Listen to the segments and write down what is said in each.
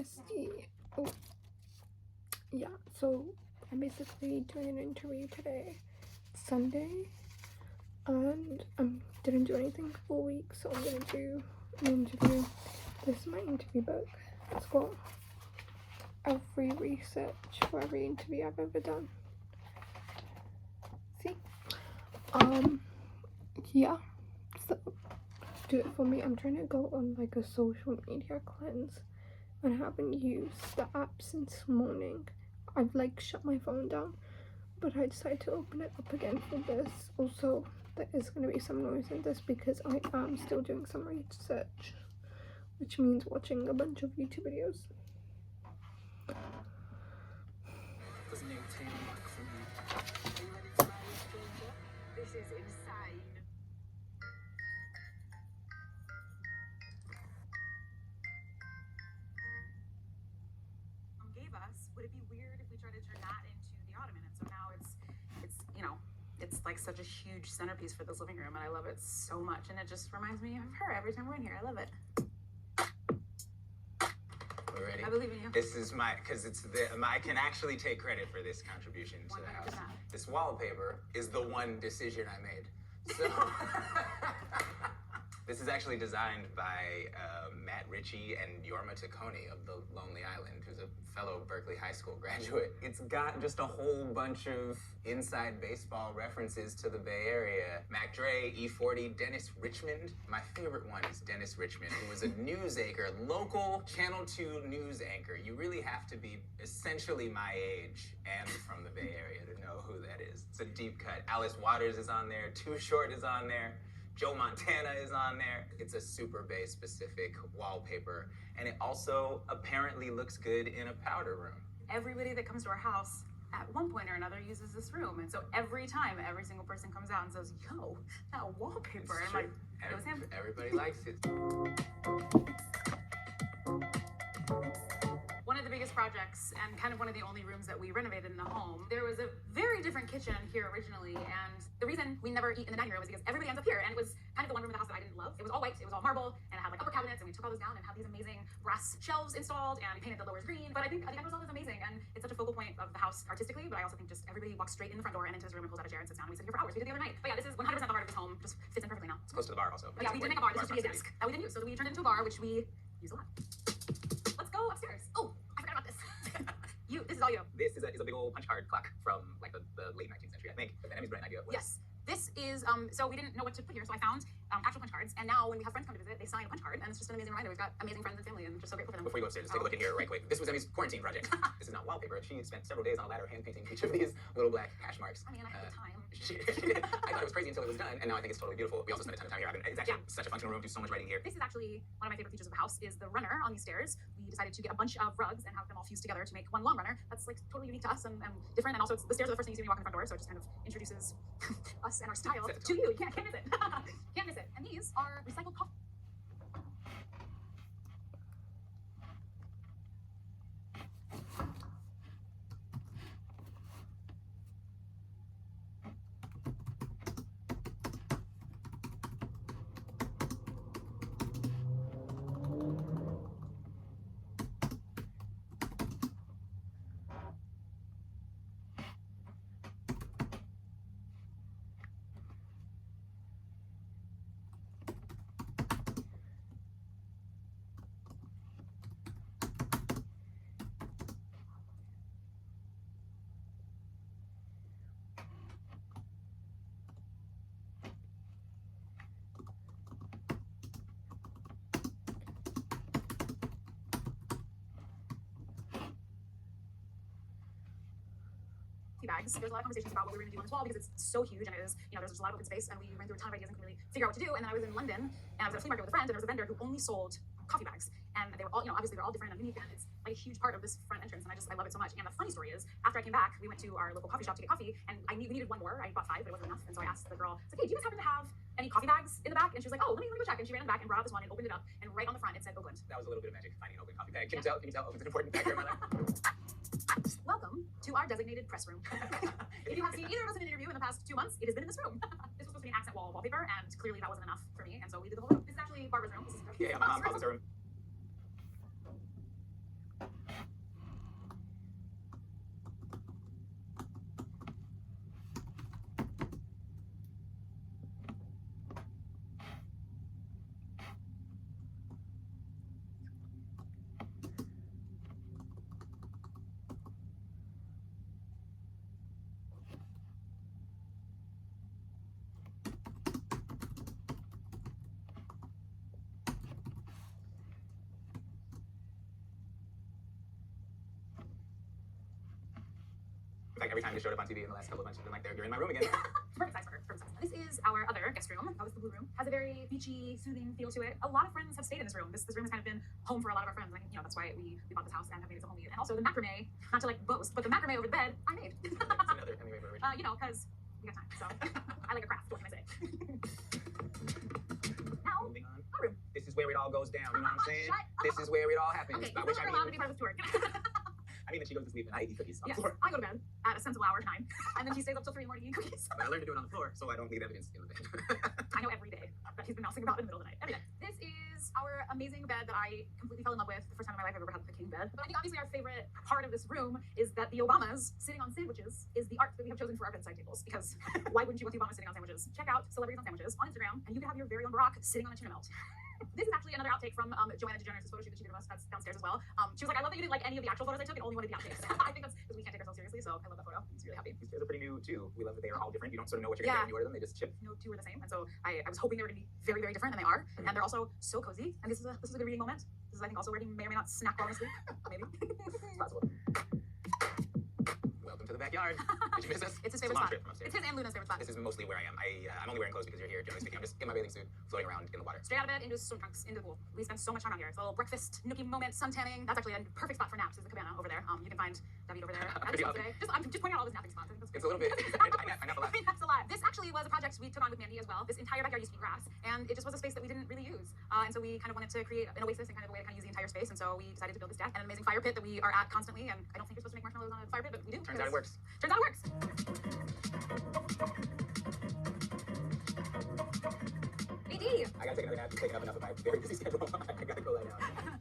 bestie. Oh, yeah, so I'm basically doing an interview today. It's Sunday, and didn't do anything for 4 weeks, so I'm gonna do an interview. This is my interview book. It's got every research for every interview I've ever done. See? Yeah, so do it for me. I'm trying to go on like a social media cleanse, and I haven't used the app since morning. I've like shut my phone down, but I decided to open it up again for this. Also, there is going to be some noise in this because I am still doing some research, which means watching a bunch of YouTube videos. This is insane. Gave us, would it be weird if we tried to turn that into the ottoman? And so now it's it's like such a huge centerpiece for this living room, and I love it so much, and it just reminds me of her every time we're in here. I love it. We're ready? I believe in you. This is I can actually take credit for this contribution to the house. 100%. This wallpaper is the one decision I made. So this is actually designed by Matt Ritchie and Yorma Taccone of The Lonely Island, who's a fellow Berkeley High School graduate. It's got just a whole bunch of inside baseball references to the Bay Area. Mac Dre, E40, Dennis Richmond. My favorite one is Dennis Richmond, who was a news anchor, local Channel 2 news anchor. You really have to be essentially my age and from the Bay Area to know who that is. It's a deep cut. Alice Waters is on there. Too Short is on there. Joe Montana is on there. It's a Super Bay specific wallpaper, and it also apparently looks good in a powder room. Everybody that comes to our house at one point or another uses this room, and so every time every single person comes out and says, yo, that wallpaper, and I'm like, it was him. Everybody likes it. One of the biggest projects and kind of one of the only rooms that we renovated in the home, there was a very different kitchen here originally, and the reason we never eat in the dining room is because everybody ends up here, and it was kind of the one room in the house that I didn't love. It was all white, it was all marble, and it had like upper cabinets, and we took all those down and had these amazing brass shelves installed, and we painted the lowers green. But I think end result is amazing, and it's such a focal point of the house artistically, but I also think just everybody walks straight in the front door and into his room and pulls out a chair and sits down, and we sit here for hours. We did the other night. But yeah, this is 100% the heart of this home. Just fits in perfectly now. It's close to the bar also. But yeah, we did make a bar. This used to be a desk that we didn't use, so we turned it into a bar, which we use a lot. Let's go upstairs. Oh, I forgot about this. This is all you. This is a big old punch card clock from like the late 19th century, I think. But Emmy's brilliant idea was. Yes. This is, so we didn't know what to put here, so I found actual punch cards, and now when we have friends come to visit, they sign a punch card, and it's just an amazing reminder. We've got amazing friends and family, and I'm just so grateful for them. Before you go upstairs, just take a look in here right quick. This was Emmy's quarantine project. This is not wallpaper. She spent several days on a ladder hand painting each of these little black hash marks. I mean, I had the time. She did. I thought it was crazy until it was done, and now I think it's totally beautiful. We also spent a ton of time here. It's actually such a functional room. Do so much writing here. This is actually one of my favorite features of the house is the runner on these stairs. We decided to get a bunch of rugs and have them all fused together to make one long runner. That's like totally unique to us and different. And also, the stairs are the first thing you see when you walk in the front door, so it just kind of introduces us and our style to you. You can't miss it. Can't miss it. And these are recycled coffee. Bags. There's a lot of conversations about what we were going to do on this wall because it's so huge and it is, there's just a lot of open space, and we ran through a ton of ideas and couldn't really figure out what to do. And then I was in London and I was at a flea market with a friend, and there was a vendor who only sold coffee bags, and they were all, obviously they're all different and unique, and it's like a huge part of this front entrance, and I love it so much. And the funny story is, after I came back, we went to our local coffee shop to get coffee, and we needed one more. I bought 5, but it wasn't enough, and so I asked the girl, I was like, hey, do you guys happen to have any coffee bags in the back? And she was like, oh, let me go check. And she ran in the back and brought out this one and opened it up, and right on the front it said Oakland. That was a little bit of magic, finding an open coffee bag. Can you tell Oakland's an important factor in my life? Welcome to our designated press room. If you have seen either of us in an interview in the past 2 months, it has been in this room. This was supposed to be an accent wall wallpaper, and clearly that wasn't enough for me, and so we did the whole room. This is actually Barbara's room. This is Yeah, my mom calls this her room. every time they showed up on TV in the last couple of months, you've been like, you're in my room again. Perfect size for her. Perfect size. This is our other guest room. That was the blue room. Has a very beachy, soothing feel to it. A lot of friends have stayed in this room. This room has kind of been home for a lot of our friends. Like, you know, that's why we bought this house and have made it so homey. And also the macrame, not to like boast, but the macrame over the bed, I made. It's another Hemingway version. You know, because we got time. So I like a craft. What can I say? Now, Moving on. our room. This is where it all goes down. You know what I'm saying? Shut up. This is where it all happens. Okay, By you're which no I longer allowed to mean, be part of this tour. I mean that she goes to sleep and I eat cookies on Yes, the floor. I go to bed at a sensible hour, 9, and then she stays up till 3 in the morning eating cookies. But I learned to do it on the floor so I don't leave evidence in the bed. I know every day that he's been mousing about in the middle of the night. Every day. This is our amazing bed that I completely fell in love with. The first time in my life I've ever had a king bed. But I think obviously our favorite part of this room is that the Obamas sitting on sandwiches is the art that we have chosen for our bedside tables. Because why wouldn't you want the Obamas sitting on sandwiches? Check out Celebrities on Sandwiches on Instagram, and you can have your very own Barack sitting on a tuna melt. This is actually another outtake from Joanna DeGeneres' photo shoot that she did of us. That's downstairs as well. She was like, I love that you didn't like any of the actual photos I took and only wanted the outtakes. I think that's because we can't take ourselves seriously, so I love that photo. I'm just really happy. These chairs are pretty new too. We love that they are all different. You don't sort of know what you're Yeah. gonna get when you order them. They just chip. No two are the same, and so I was hoping they were going to be very, very different, and they are. And they're also so cozy. And this is a good reading moment. This is, I think, also where he may or may not snack while asleep. Maybe. It's possible. Welcome to the backyard. Did you miss us? It's his a favorite long spot. trip from upstairs. It's his and Luna's favorite spot. This is mostly where I am. I'm only wearing clothes because you're here, generally speaking. I'm just in my bathing suit, floating around in the water. Straight out of bed into swim trunks into the pool. We spend so much time out here. It's a little breakfast nookie moment, sun tanning. That's actually a perfect spot for naps. Is the cabana over there. You can find David over there. Pretty That's often. today. I'm just pointing out all those napping spots. I think that's It's a little bit. I nap a lot. I mean, that's a lot. This actually was a project we took on with Mandy as well. This entire backyard used to be grass, and it just was a space that we didn't really use. And so we kind of wanted to create an oasis and kind of a way to kind of use the entire space. And so we decided to build this deck and an amazing fire pit that we are at constantly. And I don't think you're supposed to make marshmallows on a fire pit, but we do. Turns out it works. Turns out it works. AD. I gotta take another nap to take up enough of my very busy schedule. I gotta go lie down.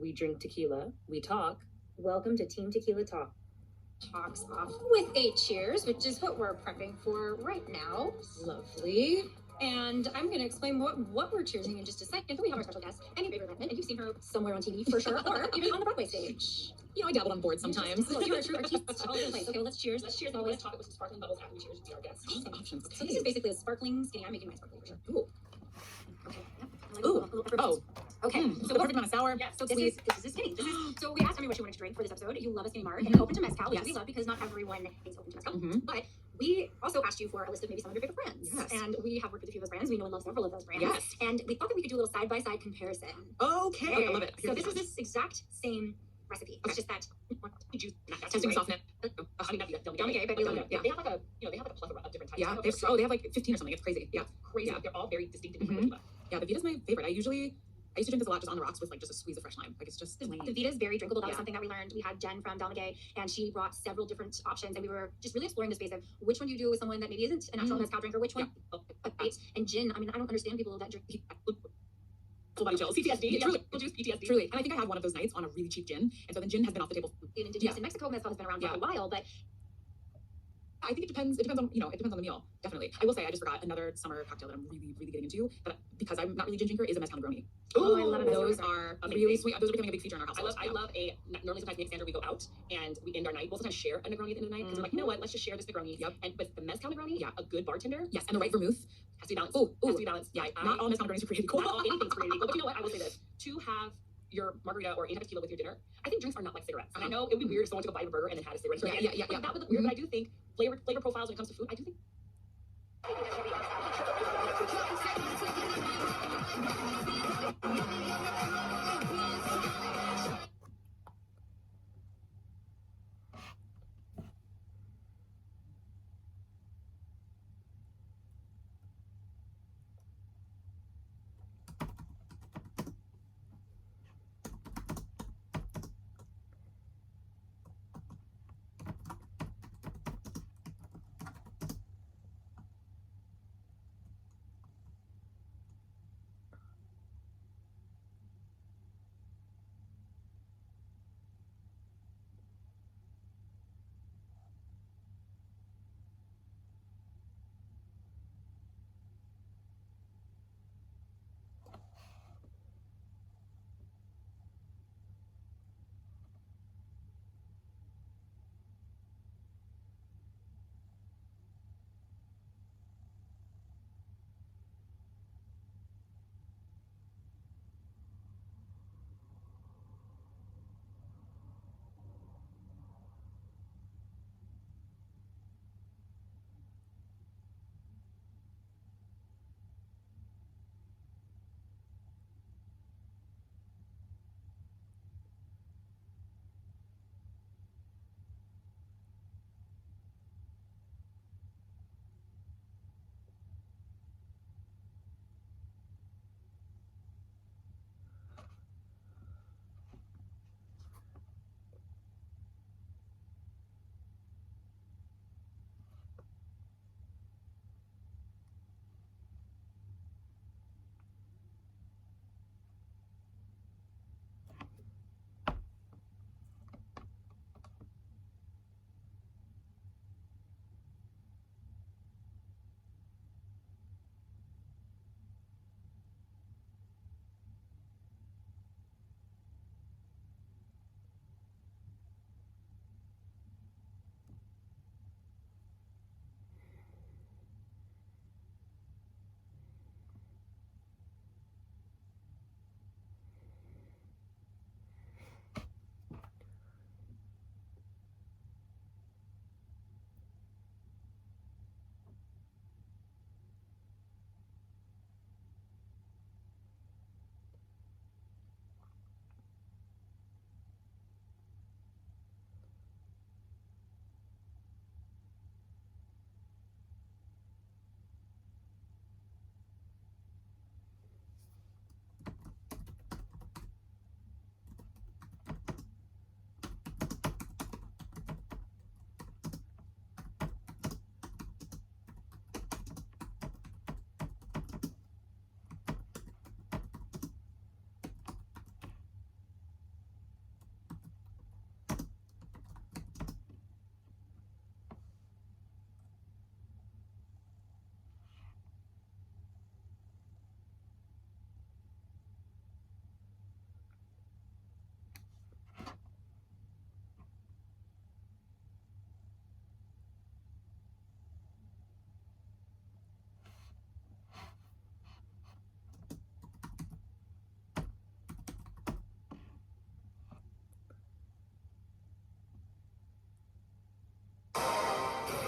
We drink tequila. We talk. Welcome to Team Tequila Talk. Talks off with a cheers, which is what we're prepping for right now. Lovely. And I'm going to explain what we're cheersing in just a second. We have our special guest, Annie Baker Redmond, and you've seen her somewhere on TV for sure, or even on the Broadway stage. You know, I dabbled on board sometimes. Well, you're a true artiste all over the place. Okay, well, let's cheers. Let's cheers. Let's talk it with some sparkling bubbles after we cheers to our guests. Awesome. Options. Okay. So this is basically a sparkling skinny. I'm making mine sparkling for sure. Ooh. Okay. Yep. Ooh. A little pepper. Oh. Okay. So the perfect amount of sour. Yeah, so sweet. this is skinny. So we asked everyone what you wanted to drink for this episode. You love a skinny marg and open to mezcal, which Yes. we love because not everyone is open to mezcal. Mhm. But we also asked you for a list of maybe some of your favorite brands. Yes. And we have worked with a few of those brands. We know and love several of those brands. Yes. And we thought that we could do a little side-by-side comparison. Okay. I love it. So this is this exact same recipe. It's just that Juice. Testing soft net. Honey nut. Delmegay, but we love it. Yeah. They have like a, they have like a plethora of different types. Yeah. They have like 15 or something. It's crazy. Yeah. Crazy. Yeah. They're all very distinct and Mhm. different. Yeah. The Vita's my favorite. I used to drink this a lot just on the rocks with like just a squeeze of fresh lime. Like it's just The plain. Vita is very drinkable. That was Yeah. something that we learned. We had Jen from Delmegay, and she brought several different options, and we were just really exploring the space of which one do you do with someone that maybe isn't a natural mezcal drinker, which one, right? And gin. I mean, I don't understand people that drink. Full body chills. PTSD. Yeah. Truly. Juice PTSD. Truly. And I think I had one of those nights on a really cheap gin, and so then gin has been off the table. In indigenous in Mexico, mezcal has been around for a while, but I think it depends. It depends on the meal. Definitely. I will say I just forgot another summer cocktail that I'm really getting into. But because I'm not really a gin drinker, is a mezcal Negroni. Oh, I love a Those mezcal are really sweet. Those are becoming a big feature in our house. I love a, normally sometimes me and Sandra, we go out and we end our night. We'll sometimes share a Negroni at the end of the night because we're like, you know what, let's just share this Negroni. Yep. And with the mezcal Negroni, Yeah. a good bartender Yes, and the right vermouth. has to be balanced. Ooh, Has to be balanced. Yeah, I- not all mezcal Negronis are created equal. Not all anything's created equal. But you know what, I will say this. To have your margarita or any type of tequila with your dinner, I think drinks are not like cigarettes. And I know it would be weird if someone took a bite of a burger and then had a cigarette. Yeah. That would look weird, but I do think flavor profiles when it comes to food, I do think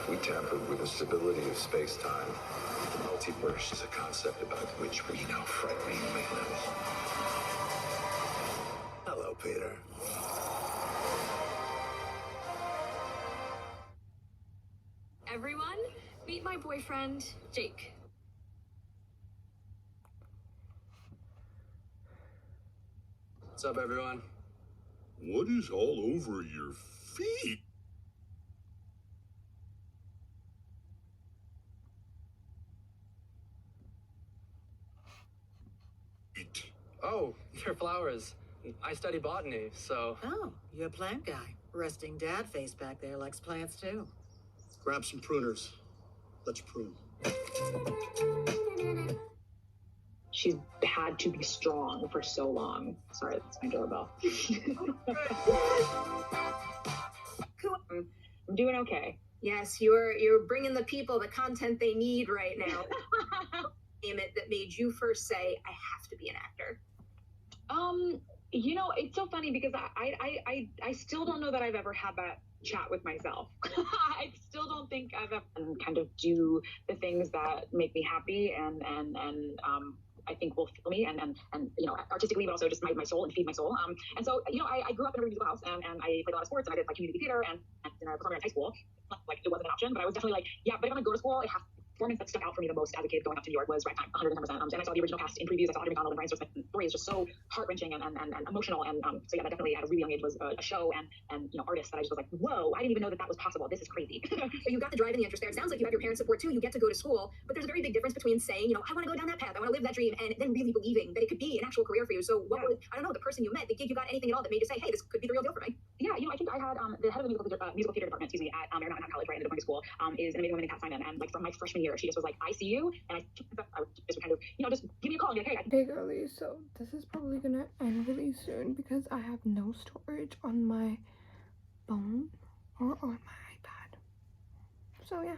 We tampered with the stability of space-time. The multiverse is a concept about which we know frighteningly little. Hello, Peter. Everyone, meet my boyfriend, Jake. What's up, everyone? What is all over your feet? Oh, your flowers. I study botany, so... Oh, you're a plant guy. Resting dad face back there likes plants too. Grab some pruners. Let's prune. She's had to be strong for so long. Sorry, that's my doorbell. I'm doing okay. Yes, you're bringing the people the content they need right now. Name it that made you first say, I have to be an actor. You know, it's so funny because I still don't know that I've ever had that chat with myself. I still don't think I've ever kind of do the things that make me happy and I think will fill me and you know, artistically, but also just my soul and feed my soul. And so, you know, I grew up in a musical house and I played a lot of sports and I did like community theater and in a performing arts high school. Like it wasn't an option, but I was definitely like, yeah, but if I'm gonna go to school, it has performance that stuck out for me the most as a kid going up to New York was Ragtime, 110%. And I saw the original cast in previews. I saw Audrey McDonald and Brian Smith's story is just so heart-wrenching and emotional. And so yeah, that definitely at a really young age was a show and you know, artists that I just was like, whoa, I didn't even know that was possible. This is crazy. So you got the drive and the interest there. It sounds like you have your parents' support too. You get to go to school, but there's a very big difference between saying, you know, I want to go down that path, I want to live that dream, and then really believing that it could be an actual career for you. So what was, I don't know, the person you met, the gig you got, anything at all that made you say, hey, this could be the real deal for me? Yeah, you know, I think I had the head of the musical theater department, excuse me, at Marymount College, where I ended up going to school, is an amazing woman named Kat Simon. And like from my freshman year, she just was like, I see you, and I would just kind of, you know, just give me a call and be like, hey. Big early, so this is probably gonna end really soon because I have no storage on my phone or on my iPad. So yeah.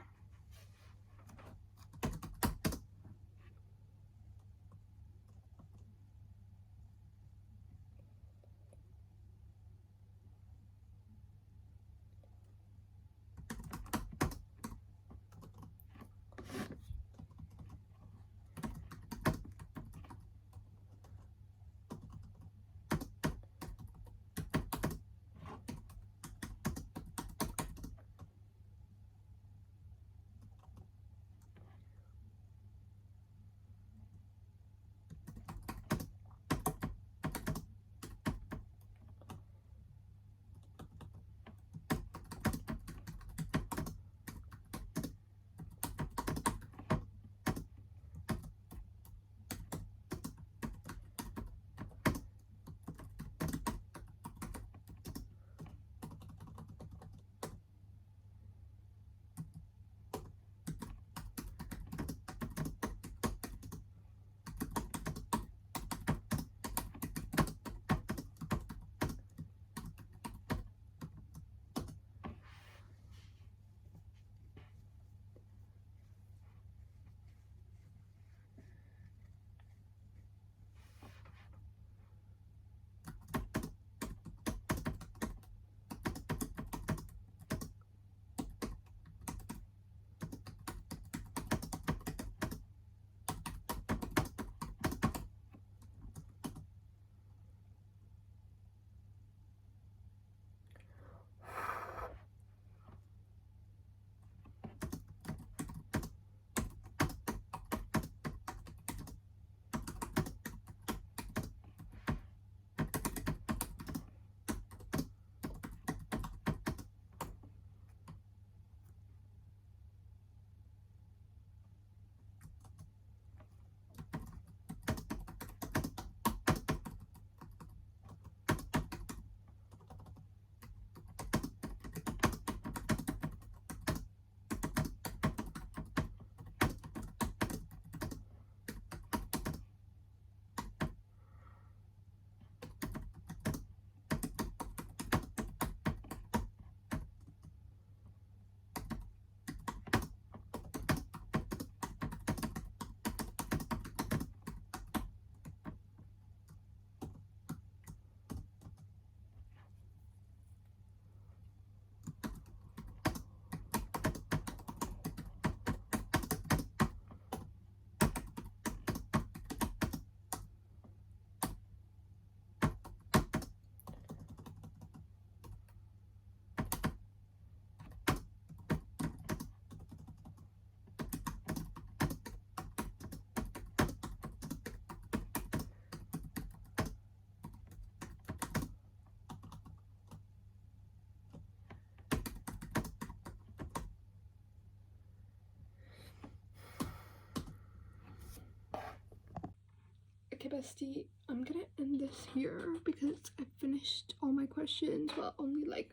Okay, bestie, I'm gonna end this here because I finished all my questions. Well, only like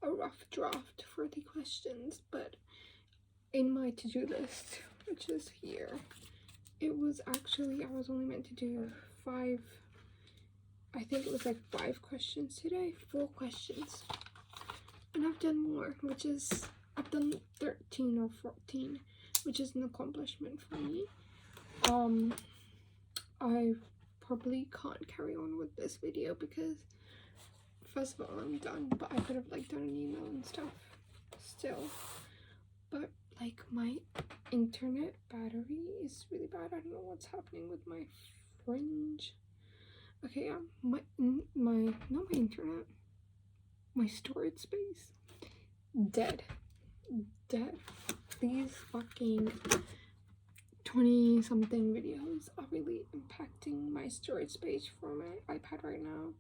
a rough draft for the questions, but in my to-do list, which is here, it was actually, I was only meant to do 5, I think it was like 5 questions today, 4 questions. And I've done more, which is, I've done 13 or 14, which is an accomplishment for me. I probably can't carry on with this video because first of all, I'm done, but I could have like done an email and stuff still. But like my internet battery is really bad. I don't know what's happening with my fringe. Okay, yeah, not my internet, my storage space, dead. These fucking 20 something videos are really impacting my storage space for my iPad right now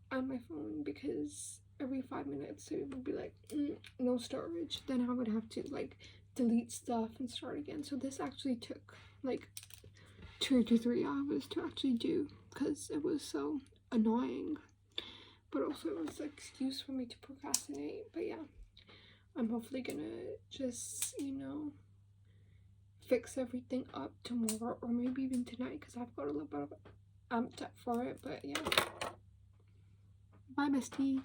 and my phone, because every 5 minutes it would be like no storage. Then I would have to like delete stuff and start again. So this actually took like 2 to 3 hours to actually do because it was so annoying, but also it was an excuse for me to procrastinate. But yeah, I'm hopefully gonna just, you know, fix everything up tomorrow or maybe even tonight because I've got a little bit of amped up for it. But yeah, bye bestie.